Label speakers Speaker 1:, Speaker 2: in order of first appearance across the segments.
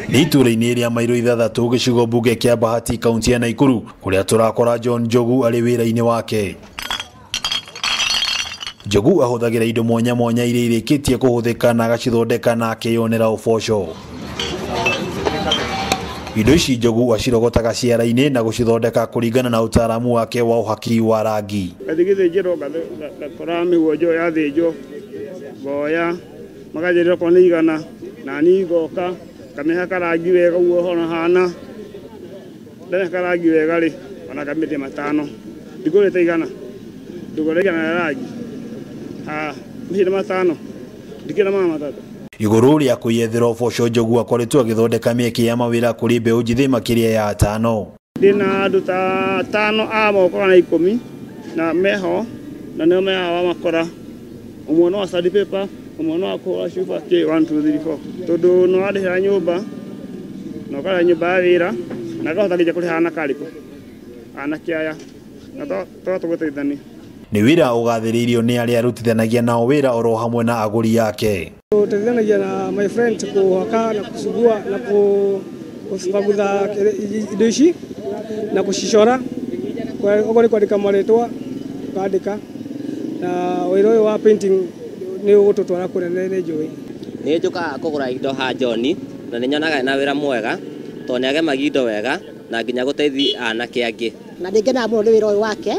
Speaker 1: Nitũra-inĩ rĩa mairo ithathatũ gĩcigo mbunge kĩa Bahati kaunti ya Nakuru kũrĩa tũrakora John Njogu arĩ wĩra-inĩ wake. Njogu ahũthagĩra indo mwanya mwanya iria irĩkĩtie kũhũthĩka na agacithondeka na akĩyonera ũboco. Indo ici Njogu acirogotaga ciara-inĩ na gũcithondeka kũringana na ũtaaramu wake wa ũhaki wa rangi.
Speaker 2: Gathigithĩnjĩro gakora mĩguonjo yathĩnjwo boya magajĩrĩra kwa nĩigana na nigoka kamĩhaka rangi wega uo hona hana ndamĩhaka rangi wega rĩ ona kamĩte matano ndigũrĩte igana ndũgũrĩgana rangi mĩhĩra matano ndikĩra matatũ.
Speaker 1: Igũrũ rĩa kwĩyethera ũboco Njogu akoretwo agĩthondeka mĩeke ya mawĩra kũrĩ mbeũ njĩthĩ makĩria ya atano.
Speaker 2: Ndĩna andũ ta atano a moko kana 10 na meho na nĩo mehawa makora ũmwe no study paper ũmwe no akũra cuba K 1 2 3 4 tondũ no arĩhĩra nyũmba no kara nyũmba ya wĩra na kahota nginya kũrĩha ana karĩkũ anake aya na tũgũteithania. Nĩ
Speaker 1: wĩra ũgathĩrĩirio nĩ arĩa arutithanagia nao wĩra oro hamwe na agũri yake.
Speaker 3: Tũteithanagia na my friend kũhaka na kusugua na kũbagutha indo ici na gũcicora okorwo kwandĩka marĩtwa kwandĩka na wĩra ũyũ wa painting nĩ ũgũtũtwara kũnene nĩ njũĩ.
Speaker 4: Nĩ njũkaga kũgũra indo ha John na nĩ nyonaga na wĩra mwega tondũ nĩ agemagia indo wega na nginya gũteithia anake angĩ.
Speaker 5: Na nĩngenaga mũno nĩ wĩra ũyũ wake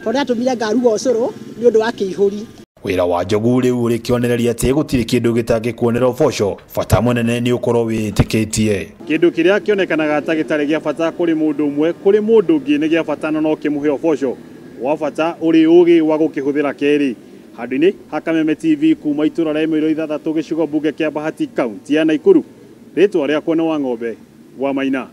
Speaker 5: tondũ atũmire ngaruga ũcũrũ nĩ ũndũ wa kĩihũri.
Speaker 1: Wĩra wa Njogu rĩu ũrĩ kĩonereria atĩ gũtirĩ kĩndũ gĩtangĩkuonera ũboco, bata mũnene nĩ ũkorwo wĩtĩkĩtie.
Speaker 2: Kĩndũ kĩrĩa kĩonekanaga ta gĩtarĩ gĩa bata kũrĩ mũndũ ũmwe kũrĩ mũndũ ũngĩ nĩ gĩa bata no kĩmũhe ũboco wa bata ũrĩ ũgĩ wa gũkĩhũthĩra kerĩ. Handũ-inĩ ha Kameme TV kuma itũra rĩa mairo ithathatũ gĩcigo mbunge kĩa Bahati kaunti ya Nakuru, rĩtwa rĩakwa nĩ Wang'ombe wa Maina.